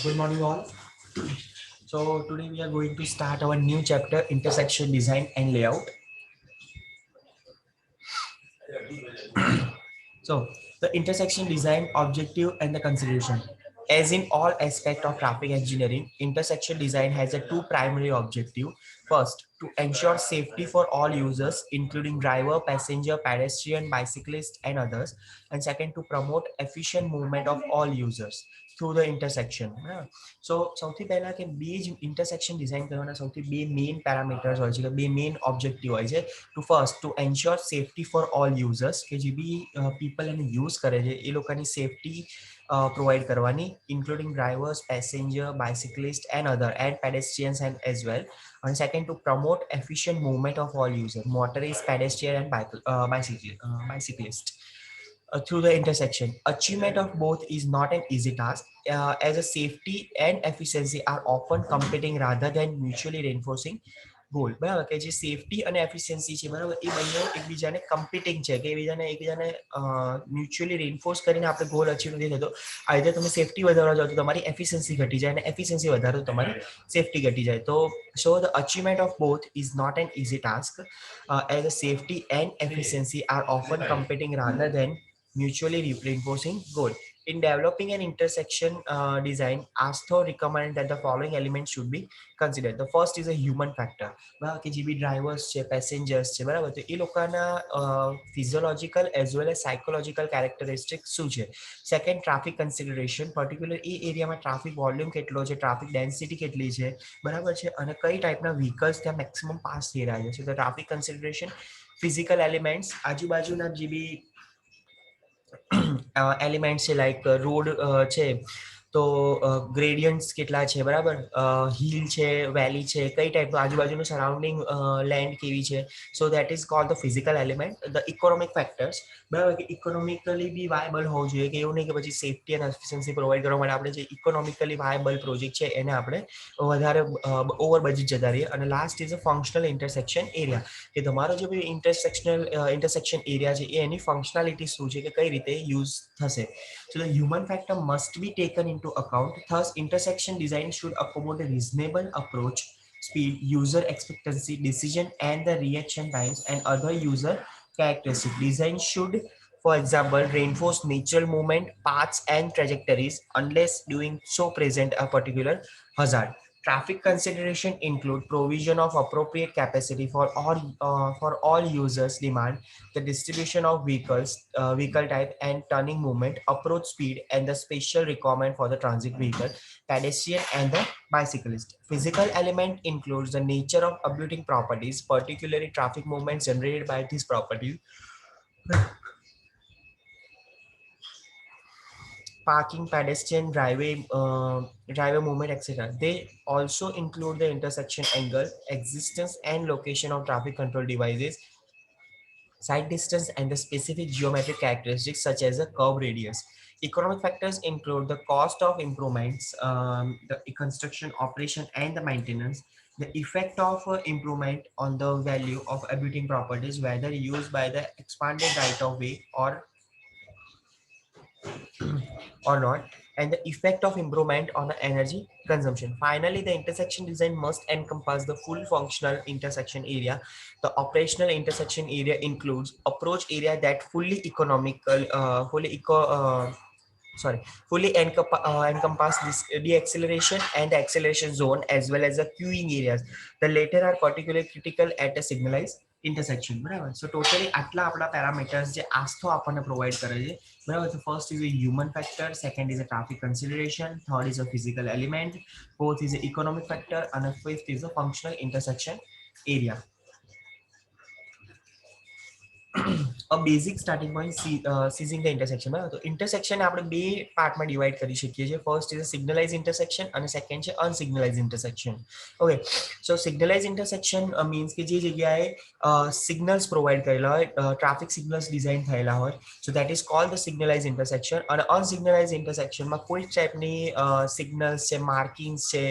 Good morning, all. So today we are going to start our new chapter, intersection design and layout. So the intersection design objective and the consideration. As in all aspects of traffic engineering, intersection design has a two primary objective. First, to ensure safety for all users, including driver, passenger, pedestrian, bicyclist, and others. And second, to promote efficient movement of all users through the intersection. સો સૌથી પહેલા કે બે જ intersection design કરવાના સૌથી બે main parameters હોય છે કે બે મેઇન ઓબ્જેક્ટિવ હોય છે to first to ensure safety for all users કે જે બી પીપલ એને યુઝ કરે છે એ લોકોની સેફટી પ્રોવાઈડ કરવાની including drivers passenger bicyclist and other and pedestrians and as well and second to promote efficient movement of all users motorists pedestrian and bicyclist through the intersection. Achievement of both is not an easy task, as a safety and efficiency are often competing rather than mutually reinforcing goal. બરાબર કે જે safety અને efficiency છે બરાબર એ બંને એકબીજાને કમ્પિટિંગ છે કે એકબીજાને મ્યુચ્યુઅલી રેઇન્ફોર્સ કરીને આપણે ગોલ અચીવ નથી થતો. આઈધર તમે સેફટી વધારવા જાઓ તો તમારી એફિશિયન્સી ઘટી જાય અને એફિશિયન્સી વધારો તો તમારી સેફટી ઘટી જાય. તો so the achievement of both is not an easy task, as a safety and efficiency are often competing rather than mutually reinforcing goal. In developing an intersection design, ASTHO recommend that the following elements should be considered. The first is a human factor. કે જે બી drivers છે passengers છે બરાબર તો એ લોકોના physiological as well as psychological characteristic શું છે. Second traffic consideration particular એ એરિયામાં ટ્રાફિક વોલ્યુમ કેટલો છે ટ્રાફિક ડેન્સિટી કેટલી છે બરાબર છે અને કઈ ટાઈપના વ્હીકલ્સ ત્યાં મેક્સિમમ પાસ થઈ રહ્યા છે. તો ટ્રાફિક કન્સિડરેશન ફિઝિકલ એલિમેન્ટ્સ આજુબાજુના જે બી એલિમેન્ટ્સ છે લાઈક રોડ છે તો ગ્રેડિયન્ટ્સ કેટલા છે બરાબર હિલ છે વેલી છે કઈ ટાઈપનું આજુબાજુનું સરાઉન્ડિંગ લેન્ડ કેવી છે. સો that is called the physical element. The economic factors બરાબર કે ઇકોનોમિકલી બી વાયબલ હોવું જોઈએ કે એવું નહીં કે પછી સેફટી અને એફિશિયન્સી પ્રોવાઈડ કરવા માટે આપણે જે ઇકોનોમિકલી વાયબલ પ્રોજેક્ટ છે એને આપણે વધારે ઓવર બજેટ જતા રહીએ. અને last is a functional intersection area કે તમારો જે બી ઇન્ટરસેક્શન એરિયા છે એ એની ફંક્શનાલિટી શું છે કે કઈ રીતે યુઝ થશે. So the human factor must be taken into account. Thus, intersection design should accommodate a reasonable approach, speed, user expectancy, decision, and the reaction times and other user characteristics. Design should, for example, reinforce natural movement, paths, and trajectories unless doing so present a particular hazard. Traffic consideration include provision of appropriate capacity for all users demand, the distribution of vehicles, vehicle type and turning movement, approach speed and the spatial requirement for the transit vehicle, pedestrian and the bicyclist. Physical element includes the nature of abutting properties, particularly traffic movements generated by these properties, parking, pedestrian, driver movement, etc. They also include the intersection angle, existence and location of traffic control devices, side distance, and the specific geometric characteristics such as the curve radius. Economic factors include the cost of improvements, the construction, operation, and the maintenance, the effect of improvement on the value of abutting properties, whether used by the expanded right of way or not, and the effect of improvement on the energy consumption. Finally, the intersection design must encompass the full functional intersection area. The operational intersection area includes approach area that fully economical, encompass this the acceleration and the acceleration zone as well as the queuing areas. The latter are particularly critical at a signalized intersection. બરાબર. So totally આટલા આપણા parameters જે આસ્થો આપણને provide કરે છે બરાબર. So first is a human factor, second is a traffic consideration, third is a physical element, fourth is a economic factor and a fifth is a functional intersection area. A basic starting point, seizing the intersection. બરાબર. તો intersection આપણે બે પાર્ટમાં divide કરી શકીએ છીએ. First is સિગ્નલાઇઝ intersection અને second છે અનસિગ્નલાઇઝ intersection. Okay, સો સિગ્નલાઇઝ intersection means કે જે જગ્યાએ સિગ્નલ્સ પ્રોવાઈડ કરેલા હોય, ટ્રાફિક સિગ્નલ્સ ડિઝાઇન થયેલા હોય, so that is called the signalize intersection. અને અનસિગ્નલાઇઝ ઇન્ટરસેક્શનમાં કોઈ ટાઈપની સિગ્નલ્સ છે, માર્કિંગ્સ છે,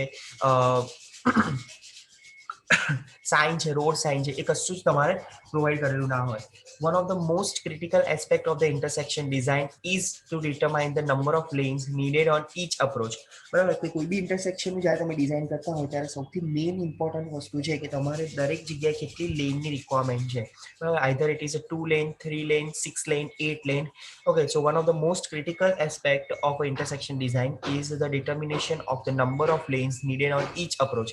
સાઇન છે, રોડ સાઇન છે, એ કશું જ તમારે પ્રોવાઈડ કરેલું ના હોય. One of the most critical aspect of the intersection design is to determine the number of lanes needed on each approach. બરાબર, કોઈ બી ઇન્ટરસેક્શન જ્યારે તમે ડિઝાઇન કરતા હોય ત્યારે સૌથી મેઇન ઇમ્પોર્ટન્ટ વસ્તુ છે કે તમારે દરેક જગ્યાએ કેટલી લેનની રિક્વાયરમેન્ટ છે. બરાબર, either it is a 2 lane, 3 lane, 6 lane, 8 lane. Okay, so one of the most critical aspect of an intersection design is the determination of the number of lanes needed on each approach.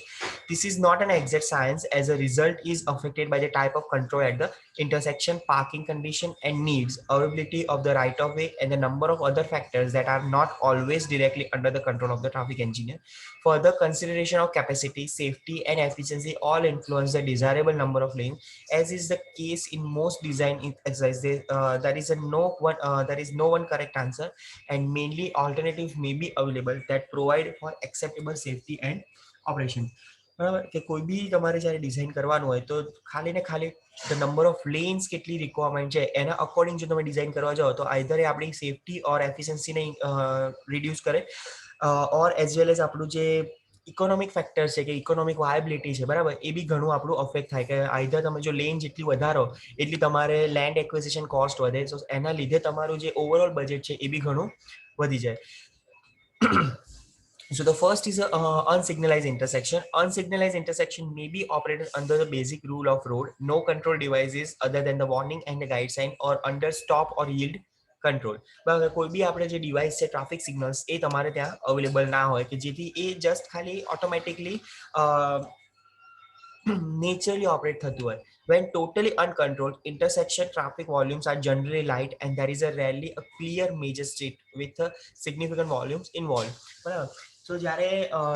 This is not an exact science, as a result is affected by the type of control at the intersection, parking condition and needs, availability of the right of way, and the number of other factors that are not always directly under the control of the traffic engineer. Further consideration of capacity, safety and efficiency all influence the desirable number of lanes, as is the case in most design exercises. There is no one correct answer, and mainly alternatives may be available that provide for acceptable safety and operation. બરાબર, કે કોઈ બી તમારે જ્યારે design કરવાનું હોય તો ખાલી ને ખાલી ધ નંબર ઓફ લેન્સ કેટલી રિક્વાયરમેન્ટ છે એના અકોર્ડિંગ જો તમે ડિઝાઇન કરવા જાઓ તો આઈધર એ આપણી સેફટી ઓર એફિશિયન્સીને રિડ્યુસ કરે, ઓર એઝ વેલ એઝ આપણું જે ઇકોનોમિક ફેક્ટર છે કે ઇકોનોમિક વાયબિલિટી છે, બરાબર, એ બી ઘણું આપણું અફેક્ટ થાય કે આઈધર તમે જો લેન જેટલી વધારો એટલી તમારે લેન્ડ એક્વિઝિશન કોસ્ટ વધે, સો એના લીધે તમારું જે ઓવરઓલ બજેટ છે એ બી ઘણું વધી જાય. So the first is a unsignalized intersection. Unsignalized intersection may be operated under the basic rule of road. No control devices other than the warning and the guide sign or under stop or yield control. બરાબર, કોઈ બી આપણે જે device છે traffic signals એ તમારે ત્યાં available ના હોય કે જેથી એ જસ્ટ ખાલી ઓટોમેટિકલી naturally operate થતું હોય. When totally uncontrolled, intersection traffic volumes are generally light and there is a rarely a clear major street with significant volumes involved. બરાબર, તો જ્યારે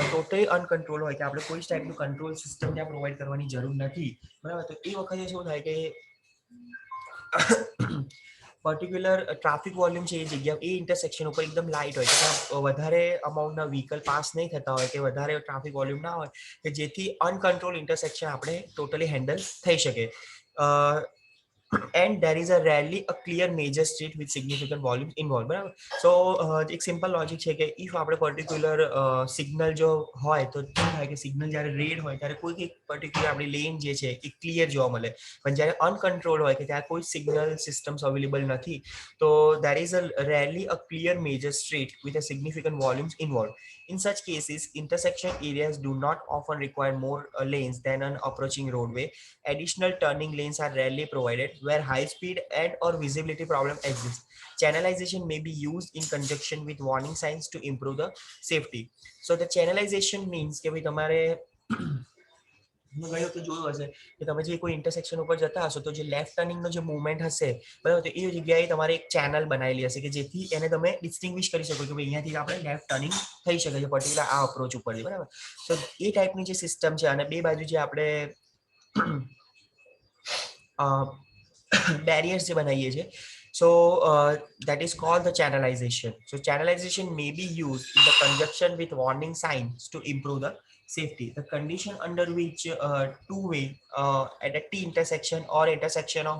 ટોટલી અનકન્ટ્રોલ હોય કે આપણે કોઈ જ ટાઈપનું કંટ્રોલ સિસ્ટમ ત્યાં પ્રોવાઈડ કરવાની જરૂર નથી, બરાબર, તો એ વખતે શું થાય કે પર્ટિક્યુલર ટ્રાફિક વોલ્યુમ છે એ જગ્યા એ ઇન્ટરસેક્શન ઉપર એકદમ લાઇટ હોય કે ત્યાં વધારે અમાઉન્ટના વ્હીકલ પાસ નહીં થતા હોય કે વધારે ટ્રાફિક વોલ્યુમ ના હોય કે જેથી અનકન્ટ્રોલ ઇન્ટરસેક્શન આપણે ટોટલી હેન્ડલ થઈ શકે. And there is a rarely a clear major street with significant volume involved. બરાબર, સો એક સિમ્પલ લોજિક છે કે ઇફ આપણે પર્ટિક્યુલર સિગ્નલ જો હોય તો શું થાય કે સિગ્નલ જ્યારે રેડ હોય ત્યારે કોઈ એક પર્ટિક્યુલર આપણી લેન જે છે એ ક્લિયર જોવા મળે, પણ જ્યારે અનકન્ટ્રોલ હોય કે ત્યાં કોઈ સિગ્નલ સિસ્ટમ્સ અવેલેબલ નથી તો there is a rarely a clear major street with a significant volumes involved. In such cases, intersection areas do not often require more lanes than an approaching roadway. Additional turning lanes are rarely provided where high speed and or visibility problem exists. Channelization may be used in conjunction with warning signs to improve the safety. So the channelization means કે ભાઈ તમારે ઘણી વખતે જોયું હશે કે તમે જે કોઈ ઇન્ટરસેક્શન ઉપર જતા હશો તો જે લેફ્ટ ટર્નિંગનો જે મુવમેન્ટ હશે, બરાબર, તો એ જગ્યાએ તમારે એક ચેનલ બનાવેલી હશે કે જેથી એને તમે ડિસ્ટિંગ્વિશ કરી શકો કે ભાઈ અહીંયાથી આપણે લેફ્ટ ટર્નિંગ થઈ શકે છે પર્ટિક્યુલર આ અપ્રોચ ઉપરથી, બરાબર. તો એ ટાઈપની જે સિસ્ટમ છે અને બે બાજુ જે આપણે બેરિયર્સ જે બનાવીએ છીએ, so that is called the channelization. So channelization may be used in the conjunction with warning signs to improve the safety. The condition under which two-way at a T intersection or intersection of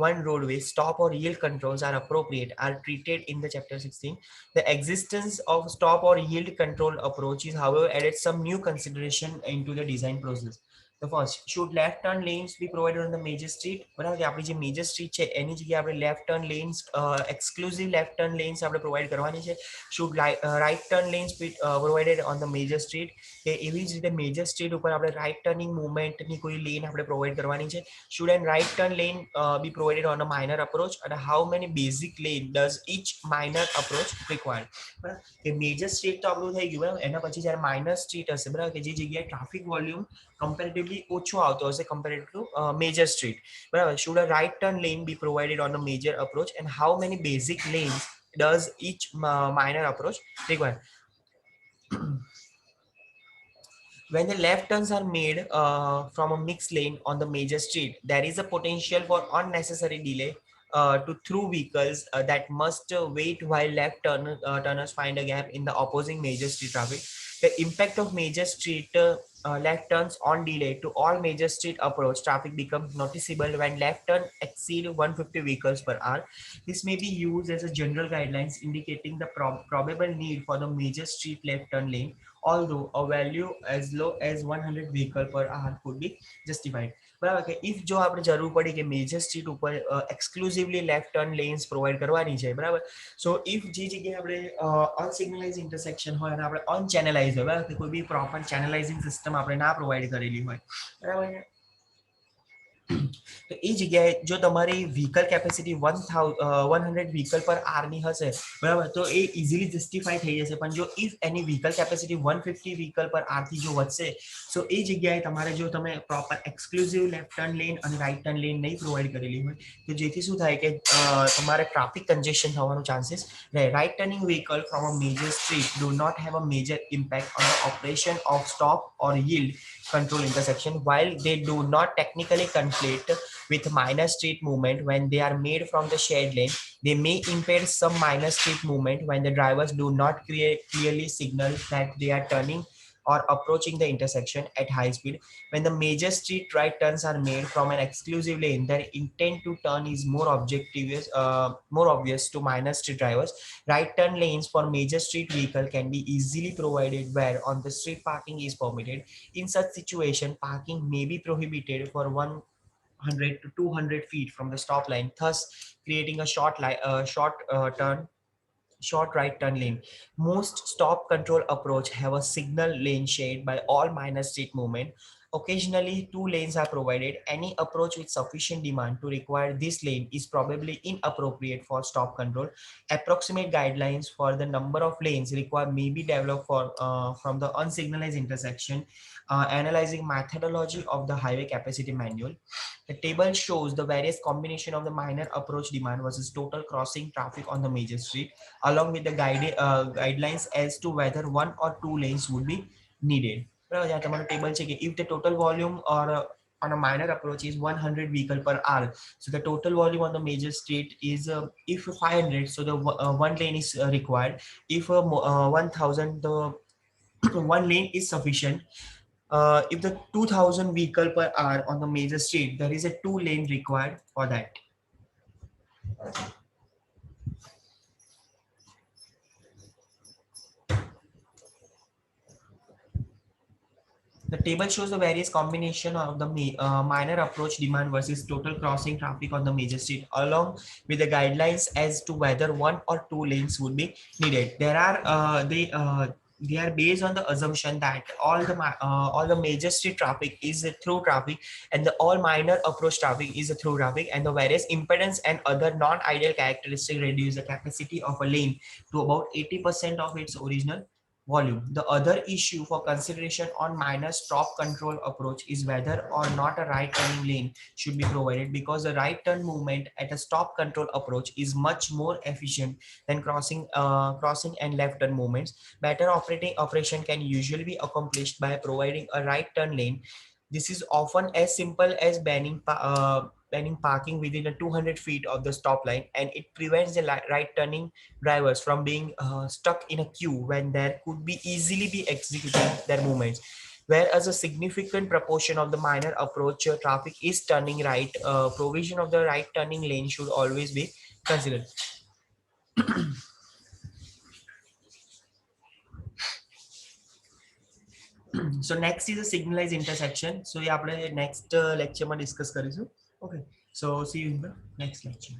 one roadway stop or yield controls are appropriate are treated in the chapter 16. The existence of stop or yield control approach is however added some new consideration into the design process. The first, should left turn lanes be provided on the major street? બરાબર, કે આપણી જે major street છે એની જગ્યાએ આપણે left turn lens, exclusive left turn lens આપણે provide કરવાની છે. Should right turn lens B provided on the major street, કે એવી જ રીતે મેજર સ્ટ્રીટ ઉપર આપણે રાઈટ ટર્નિંગ મુવમેન્ટની કોઈ લેન આપણે પ્રોવાઈડ કરવાની છે. Should and right turn lane be provided on a minor approach અને how many basic lane does each minor approach required. બરાબર, કે મેજર સ્ટ્રીટ તો આપણું થઈ ગયું, બરાબર, એના પછી જ્યારે માઇનર સ્ટ્રીટ હશે, બરાબર, કે જે જગ્યાએ ટ્રાફિક વોલ્યુમ comparatively ઓછો આવતો હશે compared to major street, બરાબર. Should a right turn lane be provided on a major approach and how many basic lanes does each minor approach require? When the left turns are made from a mixed lane on the major street, there is a potential for unnecessary delay to through vehicles that must wait while turners find a gap in the opposing major street traffic. The impact of major street left turns on delay to all major street approach traffic becomes noticeable when left turn exceed 150 vehicles per hour. This may be used as a general guidelines indicating the probable need for the major street left turn lane, although a value as low as 100 vehicle per hour could be justified. બરાબર કે if જો આપણે જરૂર પડી કે major street ઉપર exclusively left turn lens provide કરવાની છે, બરાબર. સો ઇફ જે જગ્યાએ આપણે અનસિગ્નલાઇઝ ઇન્ટરસેક્શન હોય અને આપણે અનચેનલાઇઝ હોય, બરાબર, કોઈ બી પ્રોપર ચેનલાઇઝિંગ સિસ્ટમ આપણે ના પ્રોવાઈડ કરેલી હોય, બરાબર. તો એ જગ્યાએ જો તમારી vehicle capacity 100 vehicle per R ની હશે, બરાબર, તો એ ઇઝીલી જસ્ટિફાઈ થઈ જશે. પણ જો if any vehicle capacity 150 vehicle per hour થી જો વધશે, સો એ જગ્યાએ તમારે જો તમે proper exclusive left turn lane અને રાઈટ ટર્ન લેન નહીં પ્રોવાઈડ કરેલી હોય, તો જેથી શું થાય કે તમારે ટ્રાફિક કન્જેશન થવાનું ચાન્સીસ રહે. Right turning vehicle from a major street do not have a major impact on the operation of stop or yield control intersection, while they do not technically conflict with minor street movement when they are made from the shared lane. They may impair some minor street movement when the drivers do not clearly signal that they are turning or approaching the intersection at high speed. When the major street right turns are made from an exclusive lane, their intent to turn is more obvious to minor street drivers. Right turn lanes for major street vehicle can be easily provided where on the street parking is permitted. In such situation, parking may be prohibited for 100 to 200 feet from the stop line, thus creating a short right turn lane. Most stop control approach have a signal lane shared by all minor street movement. Occasionally, two lanes are provided. Any approach with sufficient demand to require this lane is probably inappropriate for stop control. Approximate guidelines for the number of lanes required may be developed from the unsignalized intersection, analyzing methodology of the highway capacity manual. The table shows the various combination of the minor approach demand versus total crossing traffic on the major street, along with the guidelines as to whether one or two lanes would be needed. બરાબર, જ્યાં તમારું table છે કે if the total volume or on a minor approach is 100 vehicle per hour, so the total volume on the major street is if 500, so the one lane is required. If 1000, the one lane is sufficient. If the 2000 vehicle per hour on the major street, there is a two lane required for that. The table shows the various combination of the minor approach demand versus total crossing traffic on the major street, along with the guidelines as to whether one or two lanes would be needed. They are based on the assumption that all the major street traffic is a through traffic, and the all minor approach traffic is a through traffic, and the various impedance and other non-ideal characteristics reduce the capacity of a lane to about 80% of its original volume. The other issue for consideration on minor stop control approach is whether or not a right turning lane should be provided, because the right turn movement at a stop control approach is much more efficient than crossing and left turn movements. Better operation can usually be accomplished by providing a right turn lane. This is often as simple as banning parking within a 200 feet of the stop line, and it prevents the right turning drivers from being stuck in a queue when there could be easily be executing their movements. Whereas a significant proportion of the minor approach traffic is turning right, provision of the right turning lane should always be considered. So next is a signalized intersection. So ये આપણે next lecture में discuss करीશું. Okay. So see you in the next lecture.